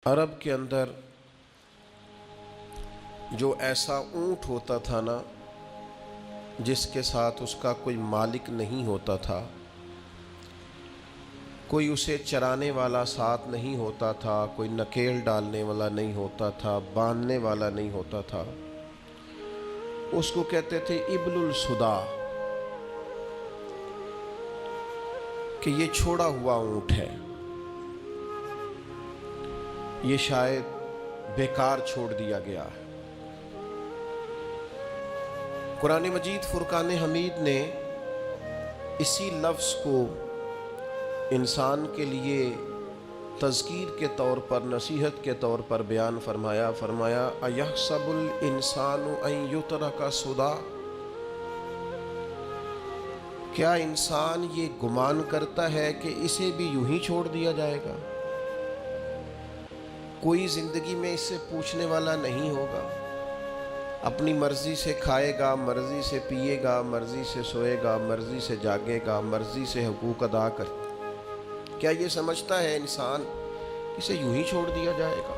عرب کے اندر جو ایسا اونٹ ہوتا تھا نا جس کے ساتھ اس کا کوئی مالک نہیں ہوتا تھا، کوئی اسے چرانے والا ساتھ نہیں ہوتا تھا، کوئی نکیل ڈالنے والا نہیں ہوتا تھا، باندھنے والا نہیں ہوتا تھا، اس کو کہتے تھے ابل السدا، کہ یہ چھوڑا ہوا اونٹ ہے، یہ شاید بیکار چھوڑ دیا گیا ہے۔ قرآن مجید فرقان حمید نے اسی لفظ کو انسان کے لیے تذکیر کے طور پر، نصیحت کے طور پر بیان فرمایا۔ اَيَحْسَبُ الْإِنسَانُ أَن يُتْرَكَ سُدًى، کیا انسان یہ گمان کرتا ہے کہ اسے بھی یوں ہی چھوڑ دیا جائے گا؟ کوئی زندگی میں اس سے پوچھنے والا نہیں ہوگا، اپنی مرضی سے کھائے گا، مرضی سے پیے گا، مرضی سے سوئے گا، مرضی سے جاگے گا، مرضی سے حقوق ادا کر۔ کیا یہ سمجھتا ہے انسان اسے یوں ہی چھوڑ دیا جائے گا؟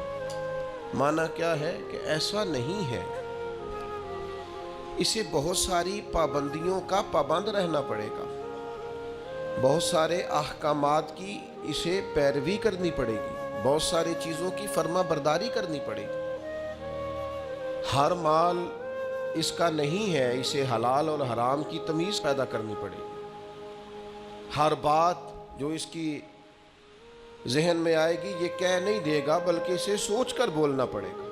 معنی کیا ہے کہ ایسا نہیں ہے، اسے بہت ساری پابندیوں کا پابند رہنا پڑے گا، بہت سارے احکامات کی اسے پیروی کرنی پڑے گی، بہت ساری چیزوں کی فرما برداری کرنی پڑے گی۔ ہر مال اس کا نہیں ہے، اسے حلال اور حرام کی تمیز پیدا کرنی پڑے گی۔ ہر بات جو اس کی ذہن میں آئے گی یہ کہہ نہیں دے گا، بلکہ اسے سوچ کر بولنا پڑے گا۔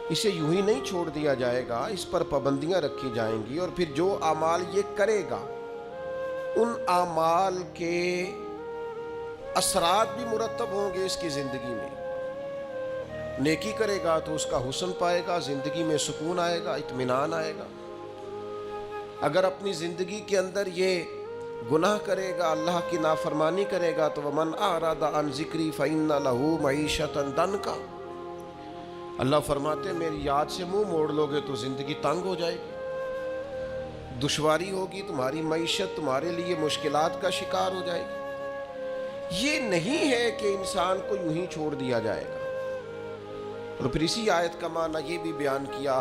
اسے یوں ہی نہیں چھوڑ دیا جائے گا، اس پر پابندیاں رکھی جائیں گی، اور پھر جو اعمال یہ کرے گا ان اعمال کے اثرات بھی مرتب ہوں گے اس کی زندگی میں۔ نیکی کرے گا تو اس کا حسن پائے گا، زندگی میں سکون آئے گا، اطمینان آئے گا۔ اگر اپنی زندگی کے اندر یہ گناہ کرے گا، اللہ کی نافرمانی کرے گا تو وَمَنْ أَعْرَضَ عَنْ ذِكْرِي فَإِنَّ لَهُ مَعِيشَةً ضَنْكًا، اللہ فرماتے میری یاد سے منہ موڑ لو گے تو زندگی تنگ ہو جائے گی، دشواری ہوگی، تمہاری معیشت تمہارے لیے مشکلات کا شکار ہو جائے گی۔ یہ نہیں ہے کہ انسان کو یوں ہی چھوڑ دیا جائے گا۔ اور پھر اسی آیت کا معنی یہ بھی بیان کیا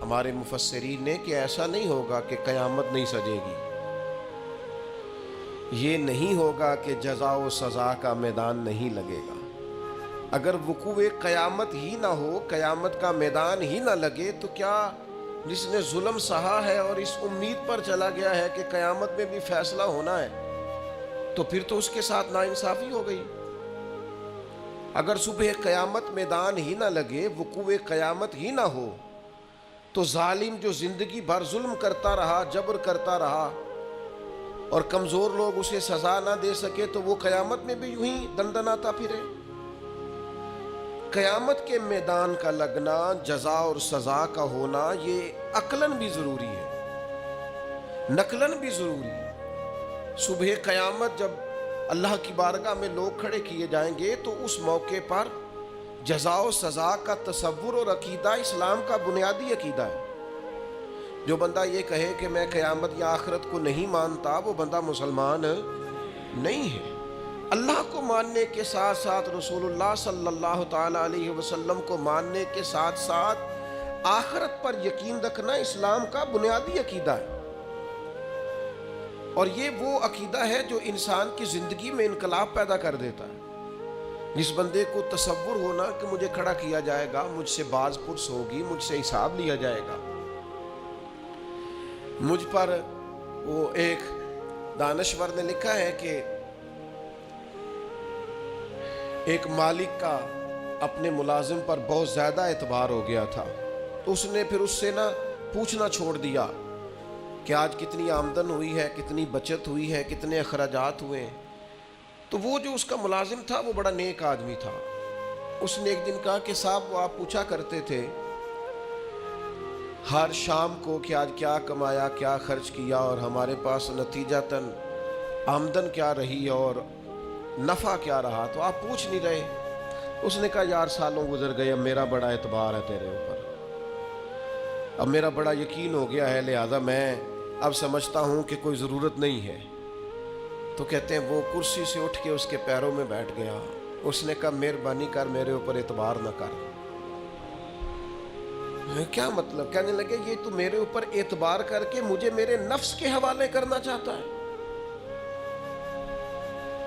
ہمارے مفسرین نے کہ ایسا نہیں ہوگا کہ قیامت نہیں سجے گی، یہ نہیں ہوگا کہ جزا و سزا کا میدان نہیں لگے گا۔ اگر وقوع قیامت ہی نہ ہو، قیامت کا میدان ہی نہ لگے، تو کیا جس نے ظلم سہا ہے اور اس امید پر چلا گیا ہے کہ قیامت میں بھی فیصلہ ہونا ہے، تو پھر تو اس کے ساتھ ناانصافی ہو گئی۔ اگر صبح قیامت میدان ہی نہ لگے، وقوع قیامت ہی نہ ہو، تو ظالم جو زندگی بھر ظلم کرتا رہا، جبر کرتا رہا، اور کمزور لوگ اسے سزا نہ دے سکے، تو وہ قیامت میں بھی یوں ہی دندناتا پھرے۔ قیامت کے میدان کا لگنا، جزا اور سزا کا ہونا، یہ عقلاً بھی ضروری ہے، نقلاً بھی ضروری ہے۔ صبح قیامت جب اللہ کی بارگاہ میں لوگ کھڑے کیے جائیں گے تو اس موقع پر جزا و سزا کا تصور اور عقیدہ اسلام کا بنیادی عقیدہ ہے۔ جو بندہ یہ کہے کہ میں قیامت یا آخرت کو نہیں مانتا، وہ بندہ مسلمان نہیں ہے۔ اللہ کو ماننے کے ساتھ ساتھ، رسول اللہ صلی اللہ تعالی علیہ وسلم کو ماننے کے ساتھ ساتھ آخرت پر یقین رکھنا اسلام کا بنیادی عقیدہ ہے، اور یہ وہ عقیدہ ہے جو انسان کی زندگی میں انقلاب پیدا کر دیتا ہے۔ جس بندے کو تصور ہونا کہ مجھے کھڑا کیا جائے گا، مجھ سے باز پرس ہوگی، مجھ سے حساب لیا جائے گا، مجھ پر، وہ ایک دانشور نے لکھا ہے کہ ایک مالک کا اپنے ملازم پر بہت زیادہ اعتبار ہو گیا تھا، تو اس نے پھر اس سے پوچھنا چھوڑ دیا کہ آج کتنی آمدن ہوئی ہے، کتنی بچت ہوئی ہے، کتنے اخراجات ہوئے ہیں۔ تو وہ جو اس کا ملازم تھا وہ بڑا نیک آدمی تھا، اس نے ایک دن کہا کہ صاحب وہ آپ پوچھا کرتے تھے ہر شام کو کہ آج کیا کمایا، کیا خرچ کیا، اور ہمارے پاس نتیجتاً آمدن کیا رہی اور نفع کیا رہا، تو آپ پوچھ نہیں رہے۔ اس نے کہا یار سالوں گزر گئے، اب میرا بڑا اعتبار ہے تیرے اوپر، اب میرا بڑا یقین ہو گیا ہے، لہذا میں اب سمجھتا ہوں کہ کوئی ضرورت نہیں ہے۔ تو کہتے ہیں وہ کرسی سے اٹھ کے اس کے پیروں میں بیٹھ گیا، اس نے کہا مہربانی کر میرے اوپر اعتبار نہ کر. کیا مطلب؟ کہنے لگے یہ تو میرے اوپر اعتبار کر کے مجھے میرے نفس کے حوالے کرنا چاہتا ہے.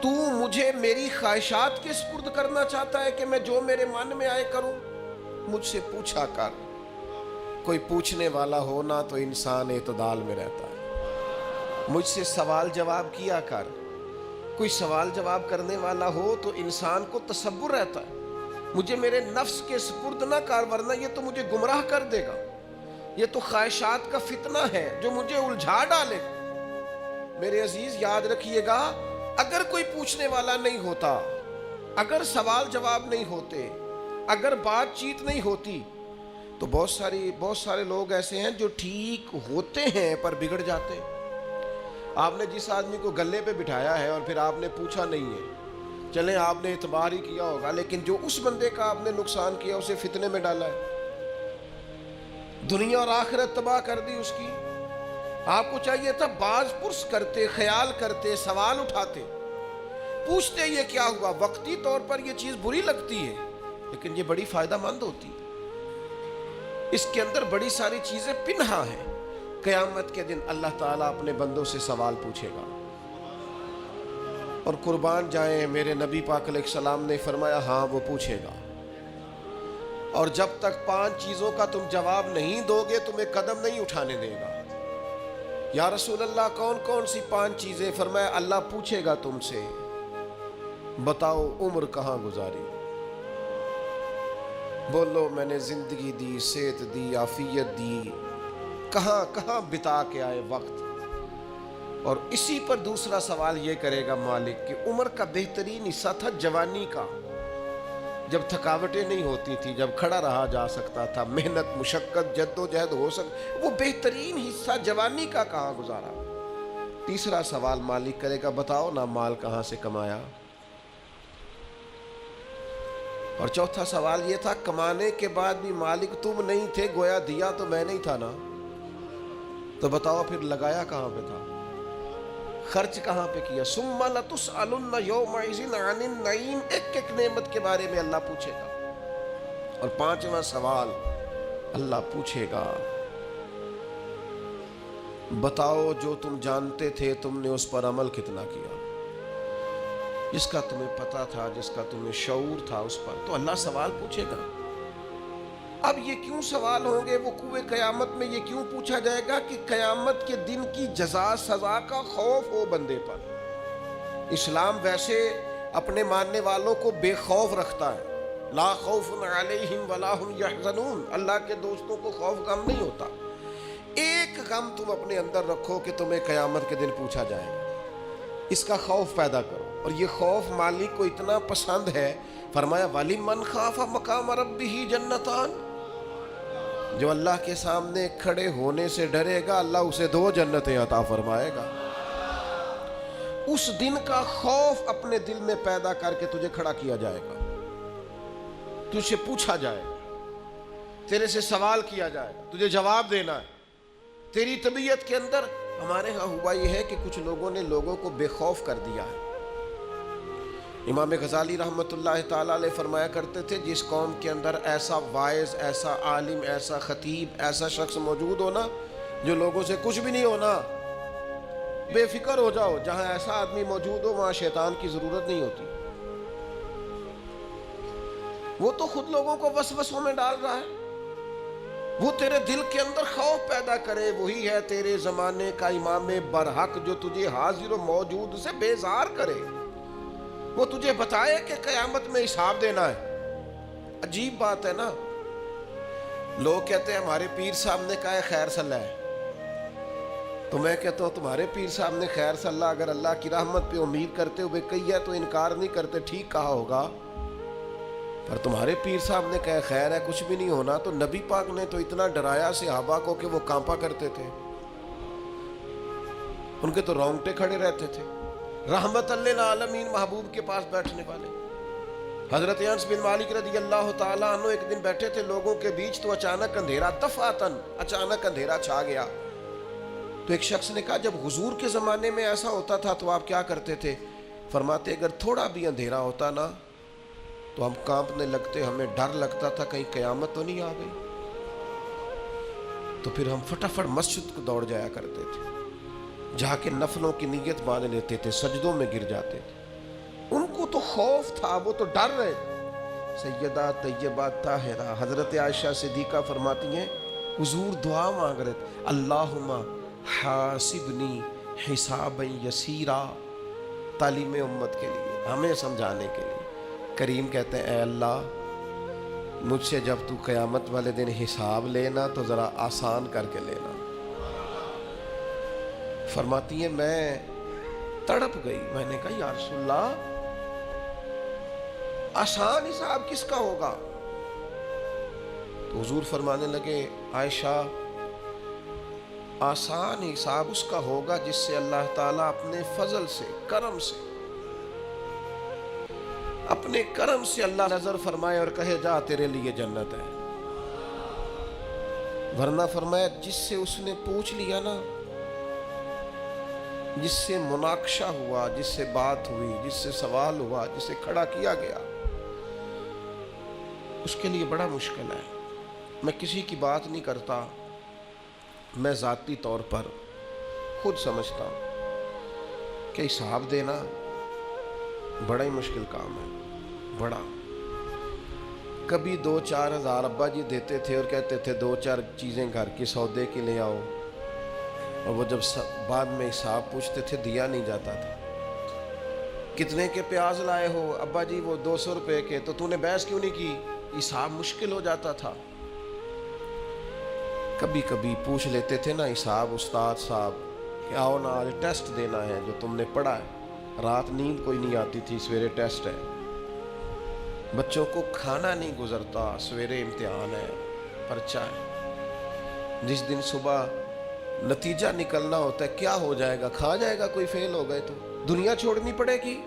تو مجھے میری خواہشات کے سپرد کرنا چاہتا ہے کہ میں جو میرے من میں آئے کروں. مجھ سے پوچھا کر. کوئی پوچھنے والا ہونا تو انسان اعتدال میں رہتا ہے. مجھ سے سوال جواب کیا کر. کوئی سوال جواب کرنے والا ہو تو انسان کو تصور رہتا ہے. مجھے میرے نفس کے سپرد نہ کر ورنہ یہ تو مجھے گمراہ کر دے گا. یہ تو خواہشات کا فتنہ ہے جو مجھے الجھا ڈالے گا. میرے عزیز یاد رکھیے گا، اگر کوئی پوچھنے والا نہیں ہوتا، اگر سوال جواب نہیں ہوتے، اگر بات چیت نہیں ہوتی تو بہت سارے لوگ ایسے ہیں جو ٹھیک ہوتے ہیں پر بگڑ جاتے ہیں. آپ نے جس آدمی کو گلے پہ بٹھایا ہے اور پھر آپ نے پوچھا نہیں ہے، چلیں آپ نے اعتبار ہی کیا ہوگا، لیکن جو اس بندے کا آپ نے نقصان کیا اسے فتنے میں ڈالا ہے، دنیا اور آخرت تباہ کر دی اس کی. آپ کو چاہیے تھا باز پرس کرتے، خیال کرتے، سوال اٹھاتے، پوچھتے یہ کیا ہوا. وقتی طور پر یہ چیز بری لگتی ہے لیکن یہ بڑی فائدہ مند ہوتی ہے. اس کے اندر بڑی ساری چیزیں پنہا ہیں. قیامت کے دن اللہ تعالیٰ اپنے بندوں سے سوال پوچھے گا. اور قربان جائیں میرے نبی پاک علیہ السلام نے فرمایا ہاں وہ پوچھے گا. اور جب تک 5 چیزوں کا تم جواب نہیں دو گے تمہیں قدم نہیں اٹھانے دے گا. یا رسول اللہ کون کون سی 5 چیزیں؟ فرمایا اللہ پوچھے گا تم سے بتاؤ عمر کہاں گزاری. بولو میں نے زندگی دی، صحت دی، عافیت دی، کہاں کہاں بتا کے آئے وقت. اور اسی پر دوسرا سوال یہ کرے گا مالک کہ عمر کا بہترین حصہ تھا جوانی کا، جب تھکاوٹیں نہیں ہوتی تھی، جب کھڑا رہا جا سکتا تھا، محنت مشقت جد و جہد ہو وہ بہترین حصہ جوانی کا کہاں گزارا. تیسرا سوال مالک کرے گا بتاؤ نا مال کہاں سے کمایا. اور چوتھا سوال یہ تھا کمانے کے بعد بھی مالک تم نہیں تھے، گویا دیا تو میں نہیں تھا نا، تو بتاؤ پھر لگایا کہاں پہ تھا، خرچ کہاں پہ کیا. ثم لتسألن یومئذ عن النعیم. ایک نعمت کے بارے میں اللہ پوچھے گا. اور 5واں سوال اللہ پوچھے گا بتاؤ جو تم جانتے تھے تم نے اس پر عمل کتنا کیا. جس کا تمہیں پتا تھا، جس کا تمہیں شعور تھا اس پر تو اللہ سوال پوچھے گا. اب یہ کیوں سوال ہوں گے وقوع قیامت میں؟ یہ کیوں پوچھا جائے گا کہ قیامت کے دن کی جزا سزا کا خوف ہو بندے پر. اسلام ویسے اپنے ماننے والوں کو بے خوف رکھتا ہے. لا خوف علیہم ولا ہم یحزنون. اللہ کے دوستوں کو خوف غم نہیں ہوتا. ایک غم تم اپنے اندر رکھو کہ تمہیں قیامت کے دن پوچھا جائے گا، اس کا خوف پیدا کرو. اور یہ خوف مالک کو اتنا پسند ہے، فرمایا وَلِمَنْ خَافَ مَقَامَ رَبِّهِ جَنَّتَانِ. جو اللہ کے سامنے کھڑے ہونے سے ڈرے گا اللہ اسے 2 جنتیں عطا فرمائے گا. اس دن کا خوف اپنے دل میں پیدا کر کے تجھے کھڑا کیا جائے گا. تجھ سے پوچھا جائے گا، تیرے سے سوال کیا جائے گا، تجھے جواب دینا ہے. تیری طبیعت کے اندر ہمارے ہاں ہوا یہ ہے کہ کچھ لوگوں نے لوگوں کو بے خوف کر دیا ہے. امام غزالی رحمۃ اللہ تعالیٰ علیہ فرمایا کرتے تھے جس قوم کے اندر ایسا واعظ، ایسا عالم، ایسا خطیب، ایسا شخص موجود ہونا جو لوگوں سے کچھ بھی نہیں ہونا، بے فکر ہو جاؤ. جہاں ایسا آدمی موجود ہو وہاں شیطان کی ضرورت نہیں ہوتی. وہ تو خود لوگوں کو وسوسوں میں ڈال رہا ہے. وہ تیرے دل کے اندر خوف پیدا کرے. وہی ہے تیرے زمانے کا امام برحق جو تجھے حاضر و موجود سے بیزار کرے. وہ تجھے بتائے کہ قیامت میں حساب دینا ہے. عجیب بات ہے نا. لوگ کہتے ہیں ہمارے پیر صاحب نے کہا ہے خیر صلاح ہے، تو میں کہتا ہوں تمہارے پیر صاحب نے خیر صلاح اگر اللہ کی رحمت پہ امید کرتے ہوئے کہی ہے تو انکار نہیں کرتے، ٹھیک کہا ہوگا. پر تمہارے پیر صاحب نے کہا خیر ہے کچھ بھی نہیں ہونا، تو نبی پاک نے تو اتنا ڈرایا صحابہ کو کہ وہ کانپا کرتے تھے. ان کے تو رونگٹے کھڑے رہتے تھے. رحمت للعالمین محبوب کے پاس بیٹھنے والے حضرت انس بن مالک رضی اللہ تعالیٰ عنہ ایک دن بیٹھے تھے لوگوں کے بیچ، تو اچانک اندھیرا، دفعتاً اچانک اندھیرا چھا گیا. تو ایک شخص نے کہا جب حضور کے زمانے میں ایسا ہوتا تھا تو آپ کیا کرتے تھے؟ فرماتے اگر تھوڑا بھی اندھیرا ہوتا نا تو ہم کانپنے لگتے، ہمیں ڈر لگتا تھا کہیں قیامت تو نہیں آ گئی. تو پھر ہم فٹافٹ مسجد کو دوڑ جایا کرتے تھے، جا کے نفلوں کی نیت باندھ لیتے تھے، سجدوں میں گر جاتے تھے. ان کو تو خوف تھا، وہ تو ڈر رہے. سیدہ طیبہ طاہرہ حضرت عائشہ صدیقہ فرماتی ہیں حضور دعا مانگ رہے تھے، اللہم حاسبنی حسابا یسیرا، تعلیم امت کے لیے، ہمیں سمجھانے کے لیے. کریم کہتے ہیں اے اللہ مجھ سے جب تو قیامت والے دن حساب لینا تو ذرا آسان کر کے لینا. فرماتی ہیں میں تڑپ گئی، میں نے کہا یا رسول اللہ آسان حساب کس کا ہوگا؟ تو حضور فرمانے لگے عائشہ آسان حساب اس کا ہوگا جس سے اللہ تعالیٰ اپنے فضل سے، کرم سے، اپنے کرم سے اللہ نظر فرمائے اور کہے جا تیرے لیے جنت ہے. ورنہ فرمایا جس سے اس نے پوچھ لیا نا، جس سے مناقشہ ہوا، جس سے بات ہوئی، جس سے سوال ہوا، جس سے کھڑا کیا گیا، اس کے لیے بڑا مشکل ہے. میں کسی کی بات نہیں کرتا، میں ذاتی طور پر خود سمجھتا ہوں کہ حساب دینا بڑا ہی مشکل کام ہے. بڑا کبھی 2-4 ہزار ابا جی دیتے تھے اور کہتے تھے 2-4 چیزیں گھر کی سودے کی لے آؤ، اور وہ جب بعد میں حساب پوچھتے تھے دیا نہیں جاتا تھا. کتنے کے پیاز لائے ہو ابا جی؟ وہ 200 روپے کے. تو تو نے بحث کیوں نہیں کی؟ حساب مشکل ہو جاتا تھا. کبھی کبھی پوچھ لیتے تھے نا حساب استاد صاحب کہ آؤ نا آج ٹیسٹ دینا ہے جو تم نے پڑھا ہے. رات نیند کوئی نہیں آتی تھی، سویرے ٹیسٹ ہے. بچوں کو کھانا نہیں گزرتا، سویرے امتحان ہے، پرچہ ہے. جس دن صبح نتیجہ نکلنا ہوتا ہے کیا ہو جائے گا؟ کھا جائے گا کوئی فیل ہو گئے تو دنیا چھوڑنی پڑے گی.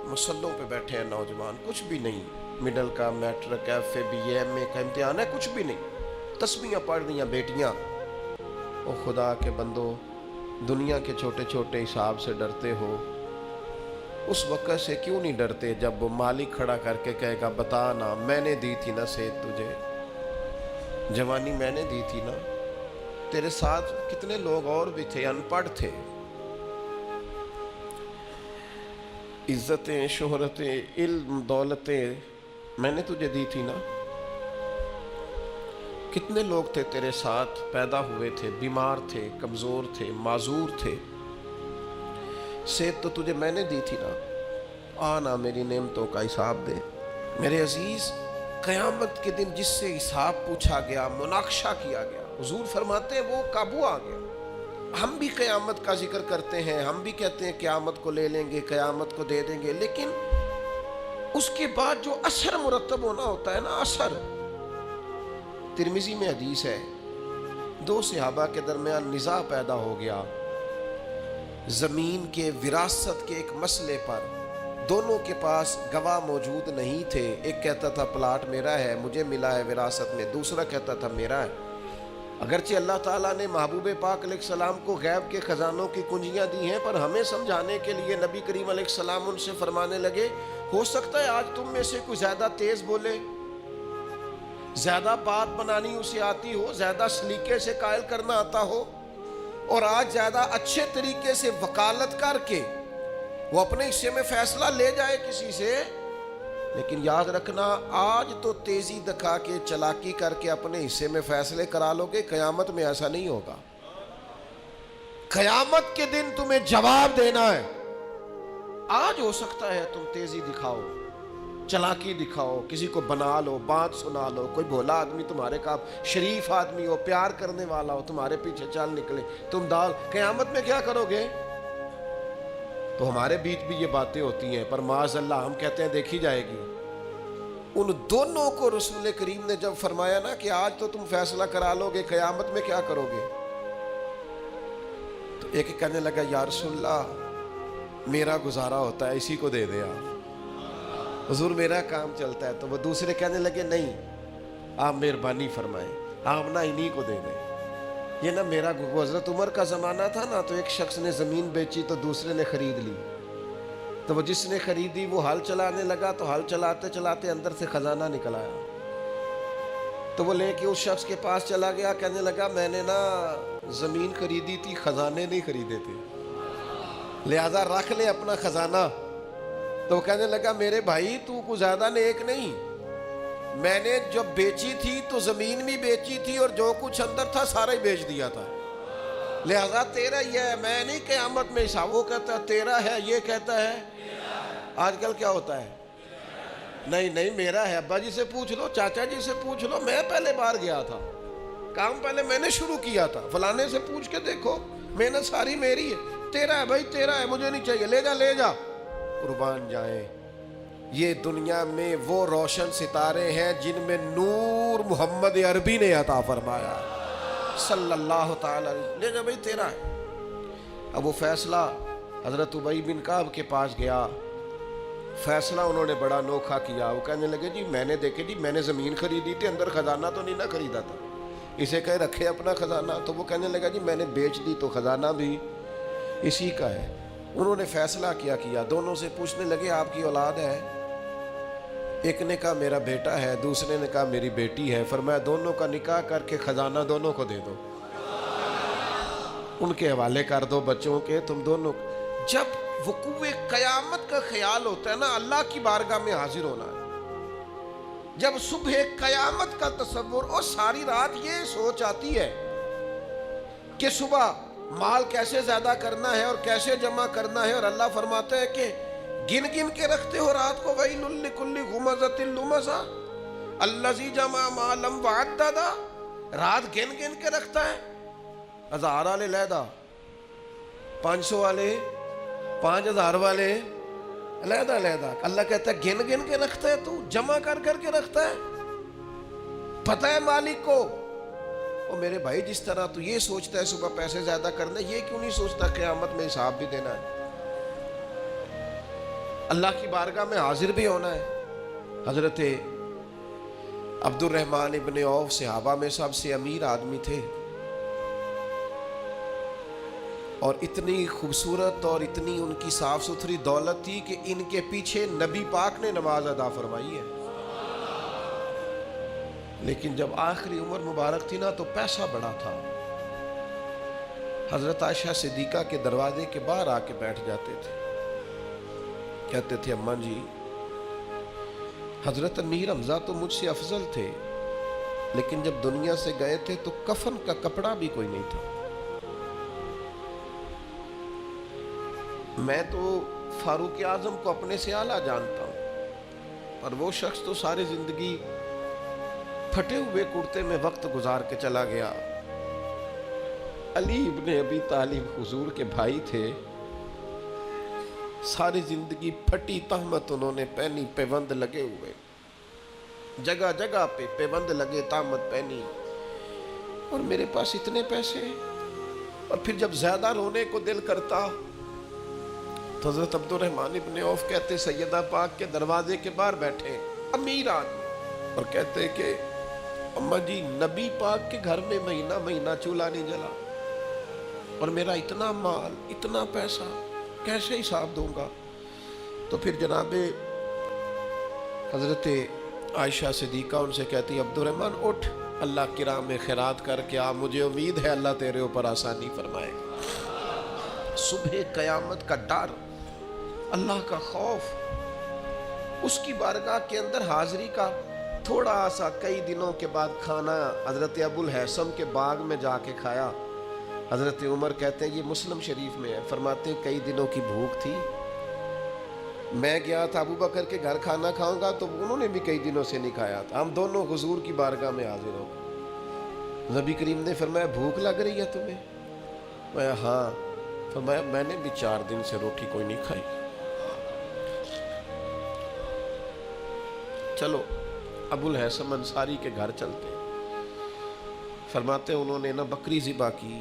مسلوں پہ بیٹھے ہیں نوجوان، کچھ بھی نہیں. مڈل کا، matric, F A, B A, M A کا امتحان ہے، کچھ بھی نہیں. تسبیحاں پڑھ رہی ہیں بیٹیاں. او خدا کے بندو، دنیا کے چھوٹے چھوٹے حساب سے ڈرتے ہو، اس وقت سے کیوں نہیں ڈرتے جب وہ مالک کھڑا کر کے کہے گا بتا نا میں نے دی تھی نا صحت تجھے، جوانی میں نے دی تھی نا. تیرے ساتھ کتنے لوگ اور بھی تھے، ان پڑھ تھے. عزتیں، شہرتیں، علم، دولتیں میں نے تجھے دی تھی نا. کتنے لوگ تھے تیرے ساتھ پیدا ہوئے تھے، بیمار تھے، کمزور تھے، معذور تھے. صحت تو تجھے میں نے دی تھی نا. آنا میری نعمتوں کا حساب دے. میرے عزیز قیامت کے دن جس سے حساب پوچھا گیا، مناقشہ کیا گیا، حضور فرماتے ہیں وہ قابو آ گیا. ہم بھی قیامت کا ذکر کرتے ہیں، ہم بھی کہتے ہیں قیامت کو لے لیں گے، قیامت کو دے دیں گے، لیکن اس کے بعد جو اثر مرتب ہونا ہوتا ہے نا، اثر. ترمذی میں حدیث ہے 2 صحابہ کے درمیان نزاع پیدا ہو گیا زمین کے وراثت کے ایک مسئلے پر. دونوں کے پاس گواہ موجود نہیں تھے. ایک کہتا تھا پلاٹ میرا ہے، مجھے ملا ہے وراثت میں، دوسرا کہتا تھا میرا ہے. اگرچہ اللہ تعالیٰ نے محبوب پاک علیہ السلام کو غیب کے خزانوں کی کنجیاں دی ہیں، پر ہمیں سمجھانے کے لیے نبی کریم علیہ السلام ان سے فرمانے لگے ہو سکتا ہے آج تم میں سے کوئی زیادہ تیز بولے، زیادہ بات بنانی اسے آتی ہو، زیادہ سلیقے سے قائل کرنا آتا ہو، اور آج زیادہ اچھے طریقے سے وکالت کر کے وہ اپنے حصے میں فیصلہ لے جائے کسی سے. لیکن یاد رکھنا آج تو تیزی دکھا کے، چلاکی کر کے اپنے حصے میں فیصلے کرا لو گے، قیامت میں ایسا نہیں ہوگا. قیامت کے دن تمہیں جواب دینا ہے. آج ہو سکتا ہے تم تیزی دکھاؤ، چلاکی دکھاؤ، کسی کو بنا لو، بات سنا لو، کوئی بھولا آدمی تمہارے کا شریف آدمی ہو، پیار کرنے والا ہو، تمہارے پیچھے چل نکلے، تم دال. قیامت میں کیا کرو گے؟ تو ہمارے بیچ بھی یہ باتیں ہوتی ہیں، پر معاذ اللہ ہم کہتے ہیں دیکھی جائے گی. ان دونوں کو رسول کریم نے جب فرمایا نا کہ آج تو تم فیصلہ کرا لو گے، قیامت میں کیا کرو گے، تو ایک کہنے لگا یا رسول اللہ میرا گزارا ہوتا ہے، اسی کو دے دے آپ، حضور میرا کام چلتا ہے. تو وہ دوسرے کہنے لگے نہیں، آپ مہربانی فرمائیں، آپ نا انہی کو دے دیں. یہ نا میرا حضرت عمر کا زمانہ تھا نا، تو ایک شخص نے زمین بیچی تو دوسرے نے خرید لی. تو وہ جس نے خریدی وہ ہل چلانے لگا، تو ہل چلاتے چلاتے اندر سے خزانہ نکل آیا، تو وہ لے کے اس شخص کے پاس چلا گیا، کہنے لگا میں نے نا زمین خریدی تھی، خزانے نہیں خریدے تھے، لہذا رکھ لے اپنا خزانہ۔ تو وہ کہنے لگا میرے بھائی تو کچھ زیادہ نیک نہیں، میں نے جب بیچی تھی تو زمین بھی بیچی تھی اور جو کچھ اندر تھا سارا ہی بیچ دیا تھا، لہذا تیرا یہ ہے، میں نہیں قیامت میں حساب۔ وہ کہتا ہے تیرا ہے، یہ کہتا ہے آج کل کیا ہوتا ہے، نہیں میرا ہے، ابا جی سے پوچھ لو، چاچا جی سے پوچھ لو، میں پہلے بار گیا تھا، کام پہلے میں نے شروع کیا تھا، فلانے سے پوچھ کے دیکھو، محنت ساری میری ہے، تیرا ہے بھائی تیرا ہے، مجھے نہیں چاہیے، لے جا۔ قربان جائیں، یہ دنیا میں وہ روشن ستارے ہیں جن میں نور محمد عربی نے عطا فرمایا صلی اللہ تعالی علیہ، لے جا بھائی تیرا ہے۔ اب وہ فیصلہ حضرت ابی بن کعب کے پاس گیا، فیصلہ انہوں نے بڑا انوکھا کیا، وہ کہنے لگے جی میں نے دیکھے جی میں نے زمین خریدی تھی، اندر خزانہ تو نہیں نہ خریدا تھا، اسے کہے رکھے اپنا خزانہ، تو وہ کہنے لگا جی میں نے بیچ دی تو خزانہ بھی اسی کا ہے۔ انہوں نے فیصلہ کیا، دونوں سے پوچھنے لگے آپ کی اولاد ہے؟ ایک نے کہا میرا بیٹا ہے، دوسرے نے کہا میری بیٹی ہے، فرمایا دونوں کا نکاح کر کے خزانہ دونوں کو دے دو، ان کے حوالے کر دو بچوں کے، تم دونوں۔ جب وقوع قیامت کا خیال ہوتا ہے نا، اللہ کی بارگاہ میں حاضر ہونا ہے، جب صبح قیامت کا تصور، اور ساری رات یہ سوچ آتی ہے کہ صبح مال کیسے زیادہ کرنا ہے اور کیسے جمع کرنا ہے، اور اللہ فرماتا ہے کہ گن گن کے رکھتے ہو رات کو، وَيْلٌ لِكُلِّ هُمَزَةٍ لُمَزَةٍ الَّذِي جَمَعَ مَالًا وَعَدَّدَ، رات گن گن کے رکھتا ہے، 1000 والے علیحدہ، 500 والے، 5000 والے علیحدہ علیحدہ، اللہ کہتا ہے گن گن کے رکھتا ہے، تو جمع کر کر کے رکھتا ہے، پتہ ہے مالک کو۔ اور میرے بھائی جس طرح تو یہ سوچتا ہے صبح پیسے زیادہ کرنے، یہ کیوں نہیں سوچتا قیامت میں حساب بھی دینا ہے، اللہ کی بارگاہ میں حاضر بھی ہونا ہے۔ حضرت عبد الرحمن ابن عوف صحابہ میں سب سے امیر آدمی تھے، اور اتنی خوبصورت اور اتنی ان کی صاف ستھری دولت تھی کہ ان کے پیچھے نبی پاک نے نماز ادا فرمائی ہے، لیکن جب آخری عمر مبارک تھی نا تو پیسہ بڑا تھا، حضرت عائشہ صدیقہ کے دروازے کے باہر آ کے بیٹھ جاتے تھے، کہتے تھے اماں جی حضرت امیر حمزہ تو مجھ سے افضل تھے، لیکن جب دنیا سے گئے تھے تو کفن کا کپڑا بھی کوئی نہیں تھا، میں تو فاروق اعظم کو اپنے سے اعلیٰ جانتا ہوں، پر وہ شخص تو ساری زندگی پھٹے ہوئے کرتے میں وقت گزار کے چلا گیا۔ علی ابن ابی طالب حضور کے بھائی تھے، ساری زندگی پھٹی تہمت انہوں نے پہنی، پیوند لگے ہوئے، جگہ جگہ پہ پیوند لگے، تہمت پہنی، اور میرے پاس اتنے پیسے۔ اور پھر جب زیادہ رونے کو دل کرتا تو حضرت عبد الرحمن ابن عوف کہتے سیدہ پاک کے دروازے کے باہر بیٹھے امیر آدمی، اور کہتے کہ اماں جی نبی پاک کے گھر میں مہینہ مہینہ چولہا نہیں جلا، اور میرا اتنا مال اتنا پیسہ کیسے حساب دوں گا؟ تو پھر جناب حضرت عائشہ صدیقہ ان سے کہتی عبد الرحمن اٹھ، اللہ کی راہ میں خیرات کر کے آ، مجھے امید ہے اللہ تیرے اوپر آسانی فرمائے گا۔ صبح قیامت کا ڈر، اللہ کا خوف، اس کی بارگاہ کے اندر حاضری کا تھوڑا سا کئی دنوں کے بعد کھانا حضرت ابو الحیثم کے باغ میں جا کے کھایا۔ حضرت عمر کہتے ہیں یہ مسلم شریف میں ہے، فرماتے ہیں کئی دنوں کی بھوک تھی، میں گیا تھا ابو بکر کے گھر کھانا کھاؤں گا تو انہوں نے بھی کئی دنوں سے نہیں کھایا تھا، ہم دونوں حضور کی بارگاہ میں حاضر ہو گئے۔ نبی کریم نے فرمایا بھوک لگ رہی ہے تمہیں؟ میں ہاں، فرمایا میں نے بھی 4 دن سے روٹی کوئی نہیں کھائی، چلو ابو الحیثم انصاری کے گھر چلتے۔ فرماتے انہوں نے نہ بکری ذبح کی،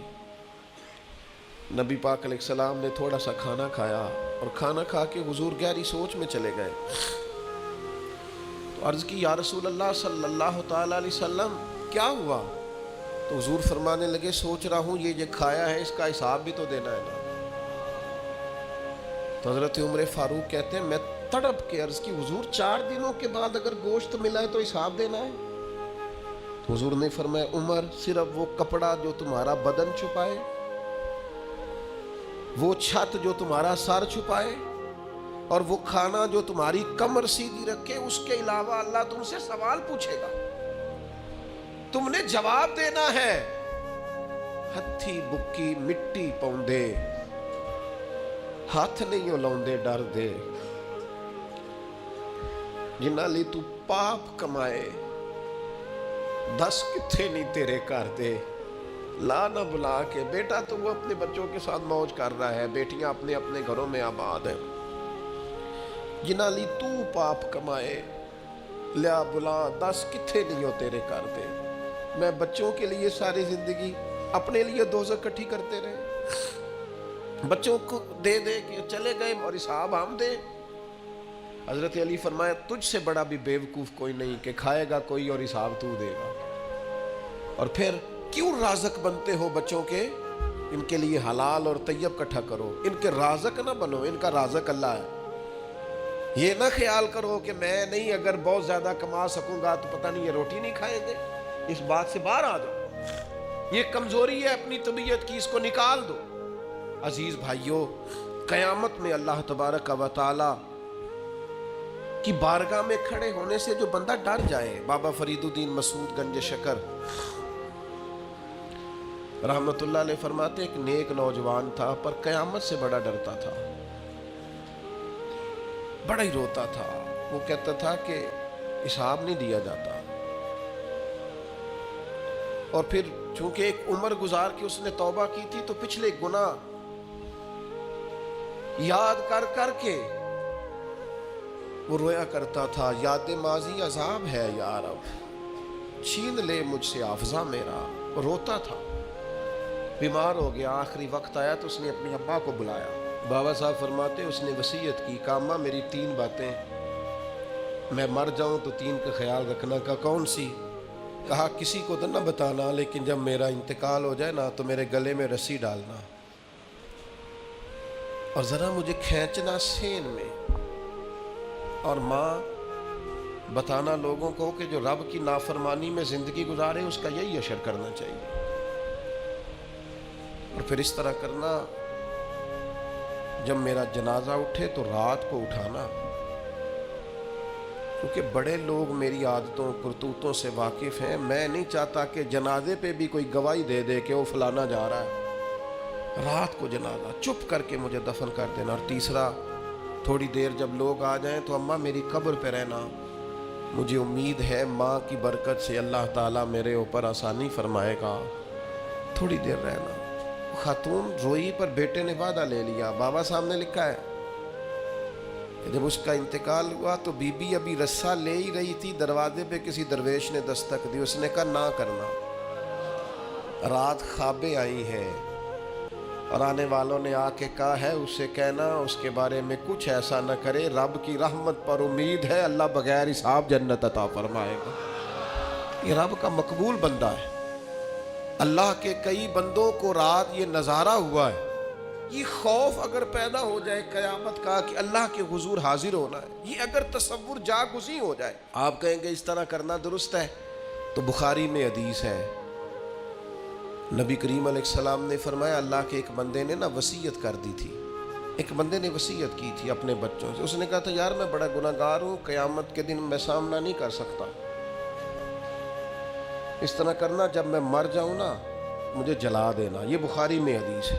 نبی پاک علیہ السلام نے تھوڑا سا کھانا کھایا، اور کھانا کھا کے حضور گہری سوچ میں چلے گئے۔ تو عرض کی یا رسول اللہ صلی اللہ تعالی علیہ وسلم کیا ہوا؟ تو حضور فرمانے لگے سوچ رہا ہوں یہ جو کھایا ہے اس کا حساب بھی تو دینا ہے نا۔ تو حضرت عمر فاروق کہتے ہیں میں تڑپ کے عرض کی حضور 4 دنوں کے بعد اگر گوشت ملا ہے تو حساب دینا ہے؟ تو حضور نے فرمایا عمر صرف وہ کپڑا جو تمہارا بدن چھپائے، وہ چھت جو تمہارا سر چھپائے، اور وہ کھانا جو تمہاری کمر سیدھی رکھے، اس کے علاوہ اللہ تم سے سوال پوچھے گا، تم نے جواب دینا ہے۔ ہتھی بکی مٹی پاؤندے، ہاتھ نہیں لاؤندے ڈر دے، جنہاں لی تو پاپ کمائے، دس کتھے نہیں تیرے کر دے۔ لا نہ بلا کے بیٹا تو وہ اپنے بچوں کے ساتھ موج کر رہا ہے، بیٹیاں اپنے اپنے گھروں میں آباد ہیں، جنہاں لی تو پاپ کمائے، لیا بلا دس کتھے نہیں ہو تیرے کر دے۔ میں بچوں کے لیے ساری زندگی اپنے لیے دوزخ کٹھی کرتے رہے، بچوں کو دے دے کے چلے گئے اور حساب ہم دے۔ حضرت علی فرمایا تجھ سے بڑا بھی بیوقوف کوئی نہیں کہ کھائے گا کوئی اور حساب تو دے گا، اور پھر کیوں رازق بنتے ہو بچوں کے؟ ان کے لیے حلال اور طیب کٹھا کرو، ان کے رازق نہ بنو، ان کا رازق اللہ ہے۔ یہ نہ خیال کرو کہ میں نہیں اگر بہت زیادہ کما سکوں گا تو پتہ نہیں یہ روٹی نہیں کھائیں گے، اس بات سے باہر آ جاؤ، یہ کمزوری ہے اپنی طبیعت کی، اس کو نکال دو۔ عزیز بھائیوں، قیامت میں اللہ تبارک و تعالی کی بارگاہ میں کھڑے ہونے سے جو بندہ ڈر جائے، بابا فرید الدین مسعود گنج شکر رحمت اللہ علیہ فرماتے ایک نیک نوجوان تھا پر قیامت سے بڑا ڈرتا تھا، بڑا ہی روتا تھا۔ وہ کہتا تھا کہ حساب نہیں دیا جاتا، اور پھر چونکہ ایک عمر گزار کے اس نے توبہ کی تھی تو پچھلے گناہ یاد کر کر کے وہ رویا کرتا تھا، یاد ماضی عذاب ہے یا رب، چھین لے مجھ سے حافظہ میرا۔ وہ روتا تھا، بیمار ہو گیا، آخری وقت آیا تو اس نے اپنی اماں کو بلایا۔ بابا صاحب فرماتے اس نے وصیت کی کہ اماں میری 3 باتیں، میں مر جاؤں تو 3 کا خیال رکھنا۔ کا کون سی؟ کہا کسی کو تو نہ بتانا، لیکن جب میرا انتقال ہو جائے نا تو میرے گلے میں رسی ڈالنا، اور ذرا مجھے کھینچنا سین میں، اور ماں بتانا لوگوں کو کہ جو رب کی نافرمانی میں زندگی گزارے اس کا یہی اشر کرنا چاہیے، اور پھر اس طرح کرنا جب میرا جنازہ اٹھے تو رات کو اٹھانا، کیونکہ بڑے لوگ میری عادتوں کرتوتوں سے واقف ہیں، میں نہیں چاہتا کہ جنازے پہ بھی کوئی گواہی دے دے کہ وہ فلانا جا رہا ہے۔ رات کو جنازہ چپ کر کے مجھے دفن کر دینا، اور تیسرا تھوڑی دیر جب لوگ آ جائیں تو اماں میری قبر پہ رہنا، مجھے امید ہے ماں کی برکت سے اللہ تعالیٰ میرے اوپر آسانی فرمائے گا، تھوڑی دیر رہنا۔ خاتون روئی پر بیٹے نے وعدہ لے لیا۔ بابا صاحب نے لکھا ہے کہ جب اس کا انتقال ہوا تو بی بی ابھی رسہ لے ہی رہی تھی، دروازے پہ کسی درویش نے دستک دی، اس نے کہا نہ کرنا، رات خوابیں آئی ہیں، اور آنے والوں نے آ کے کہا ہے اسے کہنا اس کے بارے میں کچھ ایسا نہ کرے، رب کی رحمت پر امید ہے، اللہ بغیر حساب جنت عطا فرمائے گا۔ یہ رب کا مقبول بندہ ہے، اللہ کے کئی بندوں کو رات یہ نظارہ ہوا ہے۔ یہ خوف اگر پیدا ہو جائے قیامت کا کہ اللہ کے حضور حاضر ہونا ہے، یہ اگر تصور جاگزیں ہو جائے، آپ کہیں گے اس طرح کرنا درست ہے، تو بخاری میں حدیث ہے، نبی کریم علیہ السلام نے فرمایا اللہ کے ایک بندے نے وصیت کر دی تھی، ایک بندے نے وصیت کی تھی اپنے بچوں سے، اس نے کہا تھا یار میں بڑا گناہگار ہوں، قیامت کے دن میں سامنا نہیں کر سکتا، اس طرح کرنا جب میں مر جاؤں نا مجھے جلا دینا، یہ بخاری میں حدیث ہے،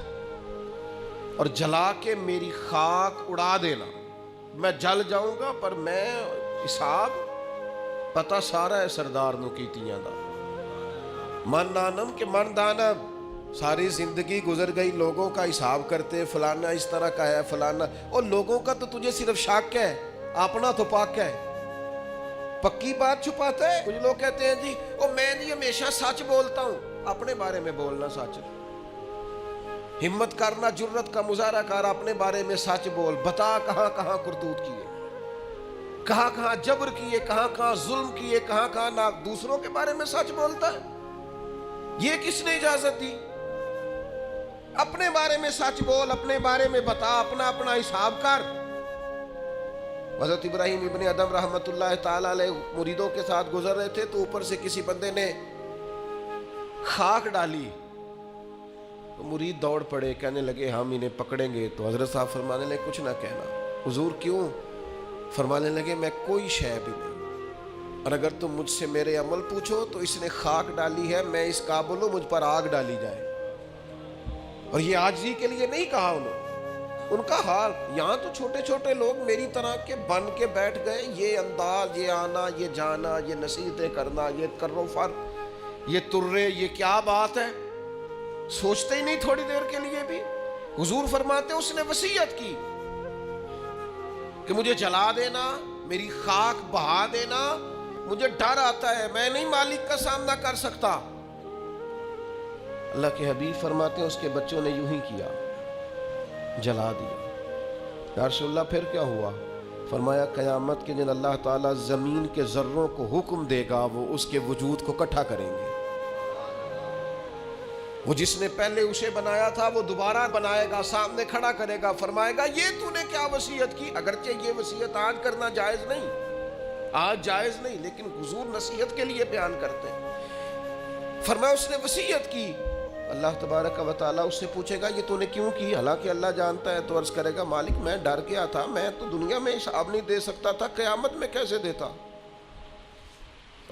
اور جلا کے میری خاک اڑا دینا، میں جل جاؤں گا پر میں حساب پتہ سارا ہے سردار نو کیتیاں دا، من نانم کے من دانم، ساری زندگی گزر گئی لوگوں کا حساب کرتے، فلانا اس طرح کا ہے فلانا، اور لوگوں کا تو تجھے صرف شک ہے، اپنا تو پاک ہے، پکی بات چھپاتا ہے۔ کچھ لوگ کہتے ہیں جی میں نہیں ہمیشہ سچ بولتا ہوں، اپنے بارے میں بولنا سچ، ہمت کرنا جرت کا مظاہرہ کر، اپنے بارے میں سچ بول، بتا کہاں کہاں کرتوت کیے، کہاں کہاں جبر کیے، کہاں کہاں ظلم کیے، کہاں کہاں دوسروں کے بارے میں سچ بولتا ہے، یہ کس نے اجازت دی؟ اپنے بارے میں سچ بول، اپنے بارے میں بتا، اپنا اپنا حساب کر۔ حضرت ابراہیم ابن ادم رحمت اللہ تعالی علیہ مریدوں کے ساتھ گزر رہے تھے تو اوپر سے کسی بندے نے خاک ڈالی تو مرید دوڑ پڑے، کہنے لگے ہم انہیں پکڑیں گے۔ تو حضرت صاحب فرمانے لگے کچھ نہ کہنا۔ حضور کیوں؟ فرمانے لگے میں کوئی شے بھی نہیں، اور اگر تم مجھ سے میرے عمل پوچھو تو اس نے خاک ڈالی ہے، میں اس قابل ہوں مجھ پر آگ ڈالی جائے۔ اور یہ عاجزی کے لیے نہیں کہا انہوں، ان کا حال یہاں تو چھوٹے چھوٹے لوگ میری طرح کے بن کے بیٹھ گئے، یہ انداز، یہ آنا، یہ جانا، یہ نصیحتیں کرنا، یہ کرو فر، یہ ترے، یہ کیا بات ہے، سوچتے ہی نہیں تھوڑی دیر کے لیے بھی۔ حضور فرماتے اس نے وصیت کی کہ مجھے جلا دینا، میری خاک بہا دینا، مجھے ڈر آتا ہے، میں نہیں مالک کا سامنا کر سکتا۔ اللہ کے حبیب فرماتے ہیں اس کے بچوں نے یوں ہی کیا، جلا دیا۔ یا رسول اللہ پھر کیا ہوا؟ فرمایا قیامت کے دن اللہ تعالیٰ زمین کے ذروں کو حکم دے گا، وہ اس کے وجود کو اکٹھا کریں گے۔ وہ جس نے پہلے اسے بنایا تھا وہ دوبارہ بنائے گا، سامنے کھڑا کرے گا، فرمائے گا یہ تو نے کیا وصیت کی؟ اگرچہ یہ وصیت آج کرنا جائز نہیں، آج جائز نہیں، لیکن حضور نصیحت کے لیے بیان کرتے ہیں۔ فرمایا اس نے وصیت کی، اللہ تبارک و تعالیٰ اس سے پوچھے گا یہ تو نے کیوں کی؟ حالانکہ اللہ جانتا ہے، تو عرض کرے گا مالک میں ڈر گیا تھا، میں تو دنیا میں حساب نہیں دے سکتا تھا، قیامت میں کیسے دیتا؟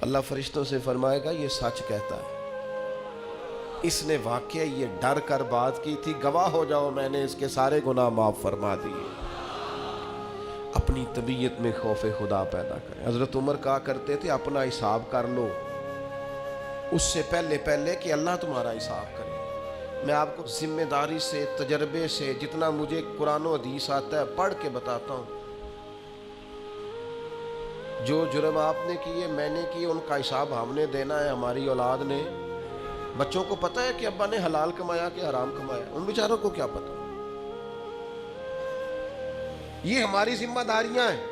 اللہ فرشتوں سے فرمائے گا یہ سچ کہتا ہے، اس نے واقعی یہ ڈر کر بات کی تھی، گواہ ہو جاؤ میں نے اس کے سارے گناہ معاف فرما دیے۔ اپنی طبیعت میں خوف خدا پیدا کریں۔ حضرت عمر کہا کرتے تھے اپنا حساب کر لو اس سے پہلے کہ اللہ تمہارا حساب کرے۔ میں آپ کو ذمہ داری سے، تجربے سے، جتنا مجھے قرآن و حدیث آتا ہے پڑھ کے بتاتا ہوں، جو جرم آپ نے کیے، میں نے کیے، ان کا حساب ہم نے دینا ہے، ہماری اولاد نے۔ بچوں کو پتہ ہے کہ ابا نے حلال کمایا کہ حرام کمایا؟ ان بیچاروں کو کیا پتہ؟ یہ ہماری ذمہ داریاں ہیں۔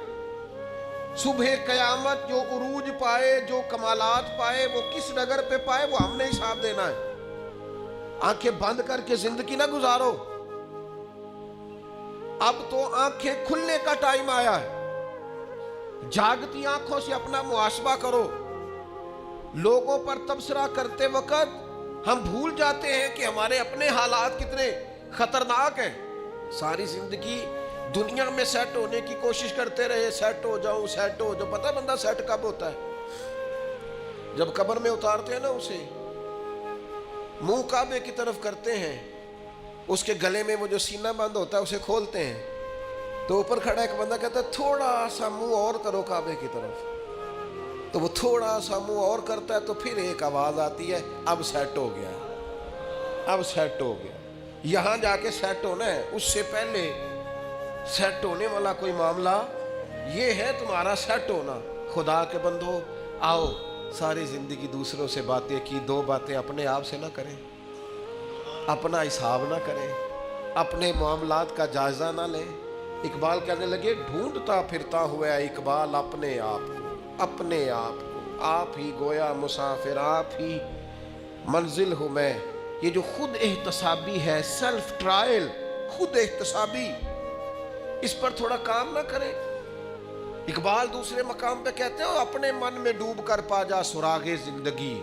صبح قیامت جو عروج پائے، جو کمالات پائے، وہ کس ڈگر پہ پائے، وہ ہم نے حساب دینا ہے۔ آنکھیں بند کر کے زندگی نہ گزارو، اب تو آنکھیں کھلنے کا ٹائم آیا ہے۔ جاگتی آنکھوں سے اپنا محاسبہ کرو۔ لوگوں پر تبصرہ کرتے وقت ہم بھول جاتے ہیں کہ ہمارے اپنے حالات کتنے خطرناک ہیں۔ ساری زندگی دنیا میں سیٹ ہونے کی کوشش کرتے رہے، سیٹ ہو جاؤں، سیٹ ہو جاؤں۔ پتہ بندہ سیٹ کب ہوتا ہے؟ جب قبر میں اتارتے ہیں نا اسے، منہ کعبے کی طرف کرتے ہیں، اس کے گلے میں وہ جو سینہ بند ہوتا ہے اسے کھولتے ہیں، تو اوپر کھڑا ایک بندہ کہتا ہے تھوڑا سا منہ اور کرو کعبے کی طرف، تو وہ تھوڑا سا منہ اور کرتا ہے، تو پھر ایک آواز آتی ہے اب سیٹ ہو گیا، اب سیٹ ہو گیا۔ یہاں جا کے سیٹ ہونا ہے، اس سے پہلے سیٹ ہونے والا کوئی معاملہ یہ ہے تمہارا سیٹ ہونا۔ خدا کے بندو آؤ، ساری زندگی دوسروں سے باتیں کی، دو باتیں اپنے آپ سے نہ کریں، اپنا حساب نہ کریں، اپنے معاملات کا جائزہ نہ لیں۔ اقبال کہنے لگے ڈھونڈتا پھرتا ہوا اقبال اپنے آپ کو، اپنے آپ کو، آپ ہی گویا مسافر، آپ ہی منزل ہوں میں۔ یہ جو خود احتسابی ہے، سیلف ٹرائل، خود احتسابی، اس پر تھوڑا کام نہ کریں۔ اقبال دوسرے مقام پہ کہتے ہیں اپنے من میں ڈوب کر پا جا سراغ زندگی،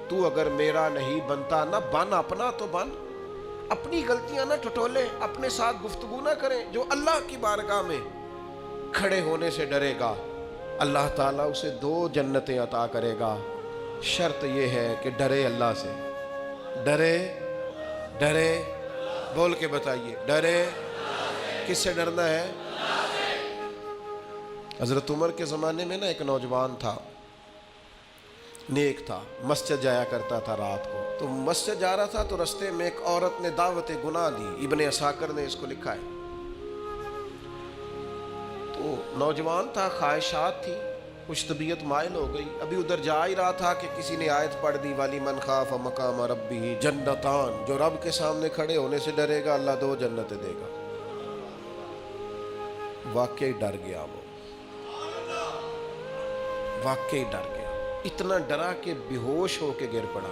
تو اگر میرا نہیں بنتا نہ بن، اپنا تو بن۔ اپنی غلطیاں نہ ٹٹولے، اپنے ساتھ گفتگو نہ کریں۔ جو اللہ کی بارگاہ میں کھڑے ہونے سے ڈرے گا، اللہ تعالیٰ اسے 2 جنتیں عطا کرے گا۔ شرط یہ ہے کہ ڈرے اللہ سے۔ ڈرے ڈرے بول کے بتائیے، ڈرے کس سے ڈرنا ہے؟ حضرت عمر کے زمانے میں نا ایک نوجوان تھا، نیک تھا، مسجد جایا کرتا تھا رات کو۔ تو مسجد جا رہا تھا تو رستے میں ایک عورت نے دعوت گناہ دی، ابن عساکر نے اس کو لکھا ہے۔ تو نوجوان تھا، خواہشات تھی، کچھ طبیعت مائل ہو گئی۔ ابھی ادھر جا ہی رہا تھا کہ کسی نے آیت پڑھ دی، والی من خاف مقام ربہ جنتان، جو رب کے سامنے کھڑے ہونے سے ڈرے گا اللہ 2 جنتیں دے گا۔ واقعی ڈر گیا، وہ واقعی ڈر گیا، اتنا ڈرا کہ بے ہوش ہو کے گر پڑا۔